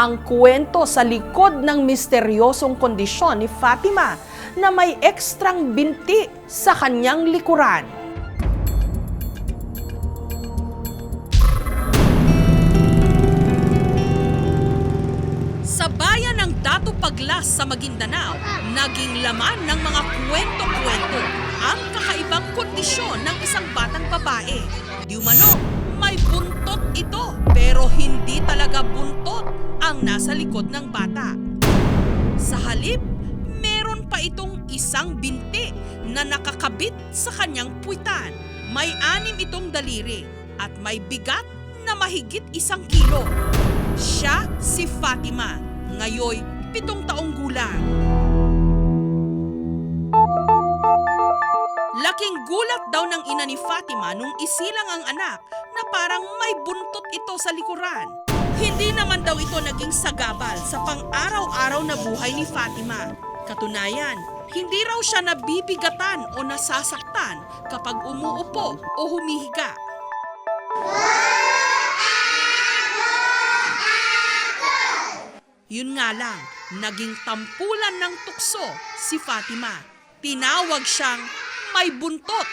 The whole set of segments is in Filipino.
ang kwento sa likod ng misteryosong kondisyon ni Fatima na may ekstrang binti sa kanyang likuran. Sa bayan ng Dato Paglas sa Maguindanao, naging laman ng mga kwento-kwento ang kakaibang kondisyon ng isang batang babae. Di umano, may buntot ito, pero hindi talaga buntot ang nasa likod ng bata. Sa halip, meron pa itong isang binti na nakakabit sa kanyang puwitan. May 6 itong daliri at may bigat na mahigit 1 kilo. Siya si Fatima, ngayoy 7 taong gulang. Laking gulat daw ng ina ni Fatima nung isilang ang anak na parang may buntot ito sa likuran. Hindi naman daw ito naging sagabal sa pang-araw-araw na buhay ni Fatima. Katunayan, hindi raw siya nabibigatan o nasasaktan kapag umuupo o humihiga. Yun nga lang, naging tampulan ng tukso si Fatima. Tinawag siyang may buntot.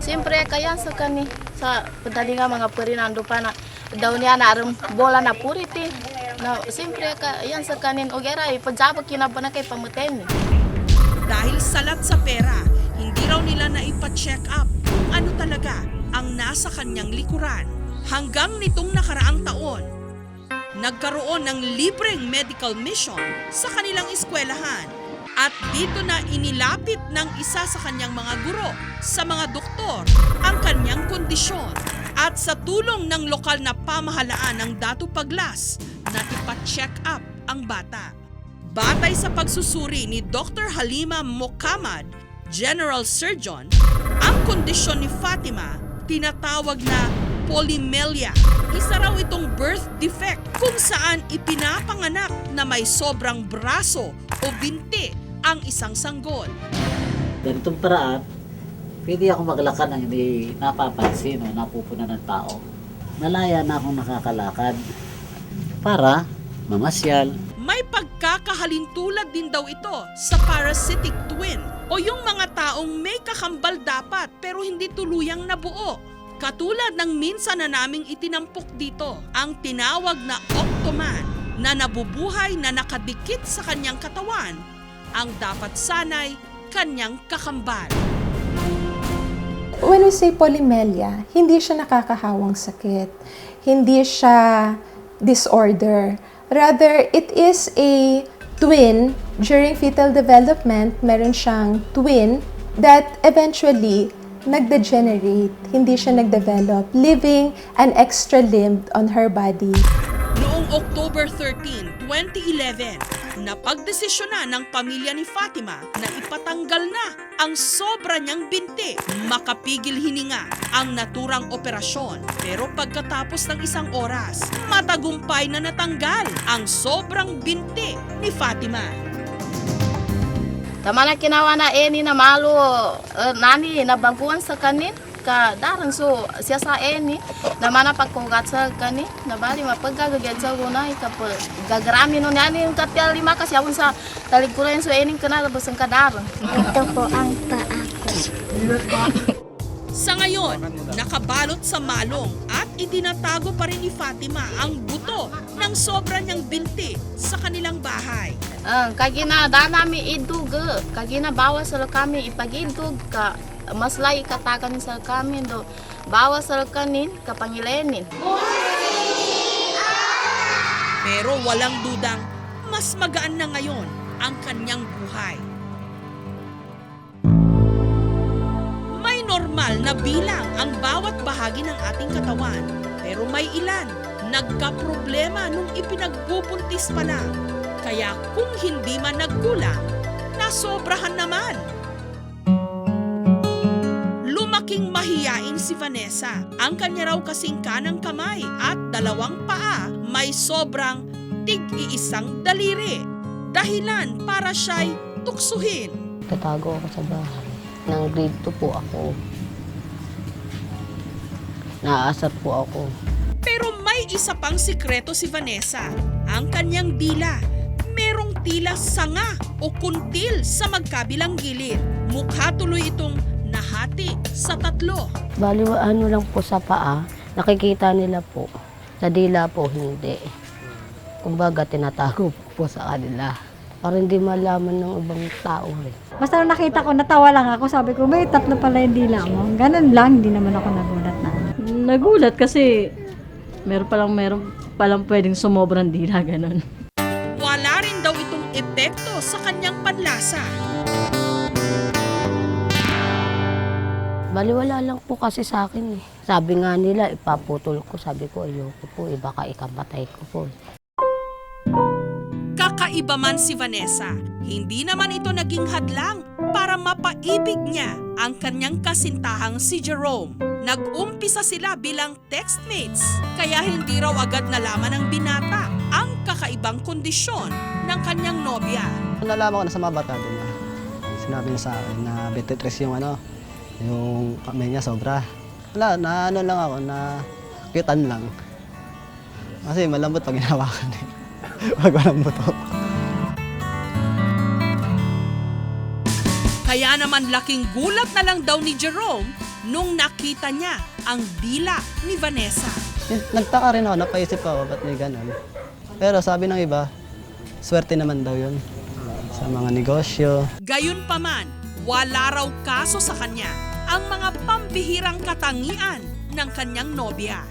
Siyempre kaya sa kani sa tadi nga mga puri nando pa na daw niya na aram bola na puriti. Na siyempre kaya sa kanin ogera ipajabak kinabana kay pamuten. Dahil salat sa pera, hindi raw nila na ipa-check up kung ano talaga ang nasa kanyang likuran. Hanggang nitong nakaraang taon, nagkaroon ng libreng medical mission sa kanilang eskwelahan. At dito na inilapit ng isa sa kanyang mga guro sa mga doktor ang kanyang kondisyon. At sa tulong ng lokal na pamahalaan ng Dato Paglas na ipa-check up ang bata. Batay sa pagsusuri ni Dr. Halima Mokamad, General Surgeon, ang kondisyon ni Fatima tinatawag na polymelia. Isa raw itong birth defect kung saan ipinapanganak na may sobrang braso o binti ang isang sanggol. Ganitong paraan, pwede ako maglakad ng hindi napapansin o napupuna ng tao. Malaya na akong nakakalakad para mamasyal. May pagkakahalintulad din daw ito sa parasitic twin o yung mga taong may kakambal dapat pero hindi tuluyang nabuo. Katulad ng minsan na naming itinampok dito, ang tinawag na octoman na nabubuhay na nakadikit sa kanyang katawan, ang dapat sanay kanyang kakambal. When we say polymelia, hindi siya nakakahawang sakit. Hindi siya disorder. Rather, it is a twin. During fetal development, meron siyang twin that eventually nagdegenerate. Hindi siya nagdevelop, leaving an extra limb on her body. Noong October 13, 2011, napagdesisyonan ng pamilya ni Fatima na ipatanggal na ang sobra niyang binti. Makapigil hininga ang naturang operasyon. Pero pagkatapos ng 1 oras, matagumpay na natanggal ang sobrang binti ni Fatima. Tama na kinawa na eni na malo nani na baguan sa kanin ka daran so siya sa eni na mana pagkugat sa kanin na bali mapagagagyan sa guna ikapo gagrami no nani yung katyal 5 kasi awon sa talikuran so eni kana labas ang kadaran. Ito po ang paa ko. Sa ngayon, nakabalot sa malong at itinatago pa rin ni Fatima ang buto ng sobra niyang binti sa kanilang bahay. Kagina da nami idug kagina bawas sa kami ipagidug ka maslay katakan sa kami do bawas sa kanin kapangilenin. Pero walang dudang mas magaan na ngayon ang kanyang buhay. May normal na bilang ang bawat bahagi ng ating katawan, pero may ilan nagkaproblema nung ipinagbubuntis pa lang. Kaya kung hindi man nagkulang, nasobrahan naman. Lumaking mahiyain si Vanessa. Ang kanya raw kasing kanang kamay at 2 paa may sobrang tig-iisang daliri. Dahilan para siya'y tuksuhin. Tatago ako sa bahay. Nang grade 2 po ako. Naasar po ako. Pero May isa pang sikreto si Vanessa, ang kanyang dila. Merong tila sanga o kuntil sa magkabilang gilid. Mukha tuloy itong nahati sa tatlo. Bali, ano lang po sa paa, nakikita nila po. Sa dila po, hindi. Kumbaga, tinatago po sa kanila. Para hindi malaman ng ibang tao rin. Basta nung nakita ko, natawa lang ako. Sabi ko, may tatlo pala yung dila mo. Ganun lang, hindi naman ako nagulat na. Nagulat kasi meron palang pwedeng sumobrang dila, ganun. Wala rin daw itong epekto sa kanyang panlasa. Bali, wala lang po kasi sa akin eh. Sabi nga nila, ipaputol ko. Sabi ko, ayoko po, baka ikamatay ko po. Kakaiba man si Vanessa, hindi naman ito naging hadlang para mapaibig niya ang kanyang kasintahang si Jerome. Nag-umpisa sila bilang textmates, kaya hindi raw agad nalaman ng binata ang kakaibang kondisyon ng kanyang nobya. Nalaman ko na sa mga bata doon, sinabi niya sa akin na 23 yung yung kamay niya sobra. Wala, na ano lang ako, na kitan lang. Kasi malambot pag hinawakan eh. Wag walang buto. Kaya naman laking gulat na lang daw ni Jerome nung nakita niya ang dila ni Vanessa. Nagtaka rin ako, napaisip ako, ba't may ganun. Pero sabi ng iba, swerte naman daw yun sa mga negosyo. Gayunpaman, wala raw kaso sa kanya ang mga pambihirang katangian ng kanyang nobya.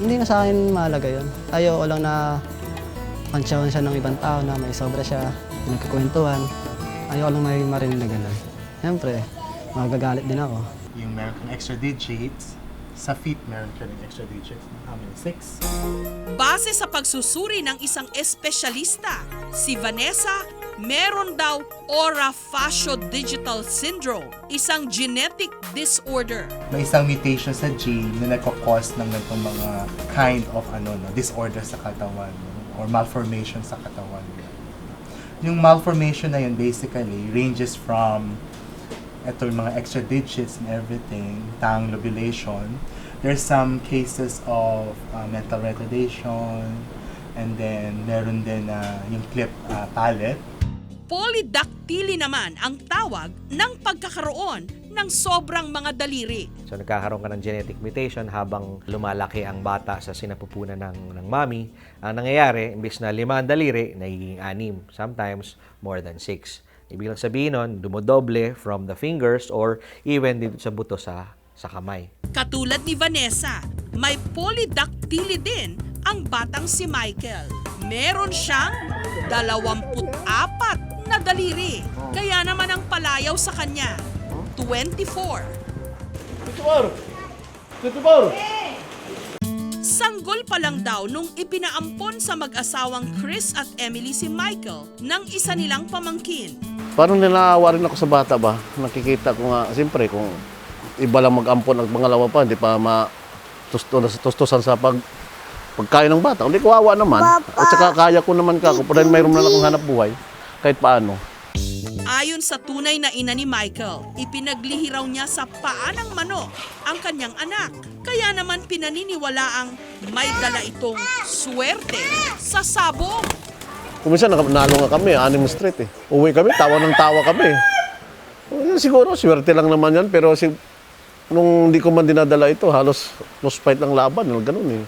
Hindi na sa akin mahalaga yun. Ayoko lang na pansyawan siya ng ibang tao na may sobra siya, nagkakwentuhan. Ayoko lang may marinig na gano'n. Siyempre, magagalit din ako. Yung meron kang extra digits, sa feet meron ka rin extra digits. How many? 6? Base sa pagsusuri ng isang espesyalista, si Vanessa meron daw orofaciodigital syndrome, isang genetic disorder. May isang mutation sa gene na nagkakos ng ganitong mga kind of disorder sa katawan or malformation sa katawan. Yung malformation na yun basically ranges from ito yung mga extra digits and everything, tongue lobulation. There's some cases of mental retardation, and then meron din yung clipped palate. Polydactyly naman ang tawag ng pagkakaroon ng sobrang mga daliri. So nagkakaroon ka ng genetic mutation habang lumalaki ang bata sa sinapupunan ng mami. Ang nangyayari, imbis na 5 ang daliri, nagiging 6. Sometimes more than 6. Ibig lang sabihin nun, dumodoble from the fingers or even dito sa buto sa kamay. Katulad ni Vanessa, may polydactyly din ang batang si Michael. Meron siyang 24 na daliri. Kaya naman ang palayaw sa kanya, 24. Sanggol pa lang daw nung ipinaampon sa mag-asawang Chris at Emily si Michael ng isa nilang pamangkin. Parang ninaawa rin ako sa bata ba? Nakikita ko nga, siyempre kung iba lang mag-ampon at pangalawa pa, hindi pa tustusan sa pagkain ng bata. Hindi kawawa naman. At saka kaya ko naman kung mayroon na akong hanap buhay, kahit paano. Ayon sa tunay na ina ni Michael, ipinaglihi raw niya sa paa ng manok ang kanyang anak. Kaya naman pinaniniwalaang may dala itong swerte sa sabong. Kuminsan nalo nga kami, 6 street eh. Uwi kami, tawa ng tawa kami. Siguro, swerte lang naman yan, pero nung hindi ko man dinadala ito, halos lost fight ng laban, ganun eh.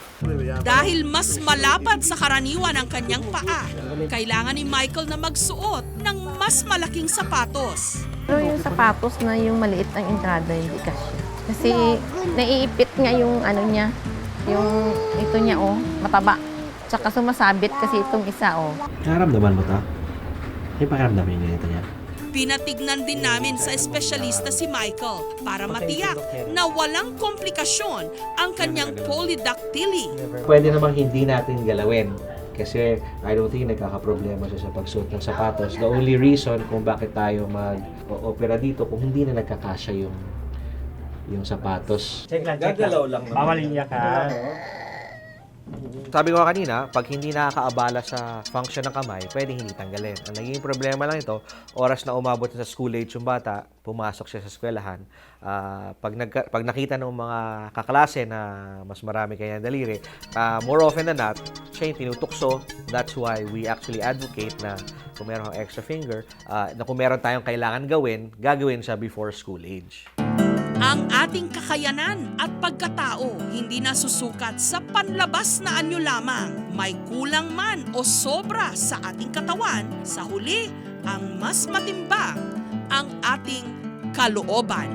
Dahil mas malapad sa karaniwan ang kanyang paa, kailangan ni Michael na magsuot ng mas malaking sapatos. Pero yung sapatos na yung maliit ang entrada, hindi kasya. Kasi naiipit nga yung niya, yung ito niya mataba. Tsaka sumasabit kasi itong isa Nakaramdaman mo to? Yung pakiramdaman yung ganito niya? Pinatignan din namin sa espesyalista si Michael para matiyak na walang komplikasyon ang kanyang polydactyly. Pwede namang hindi natin galawin kasi I don't think nagkakaproblema siya sa pagsuot ng sapatos. The only reason kung bakit tayo mag-opera dito kung hindi na nagkakasya yung sapatos. Gagalaw lang naman. Pamalinya ka. Sabi ko kanina, pag hindi nakakaabala sa function ng kamay, pwedeng hindi tanggalin. Ang naging problema lang ito, oras na umabot sa school age yung bata, pumasok siya sa eskwelahan, pag nakita ng mga kaklase na mas marami kaya daliri, more often than not, siya yung tinutukso. That's why we actually advocate na kung meron kang extra finger, na kung meron tayong kailangan gagawin siya before school age. Ang ating kakayanan at pagkatao hindi nasusukat sa panlabas na anyo lamang. May kulang man o sobra sa ating katawan, sa huli, ang mas matimbang ang ating kalooban.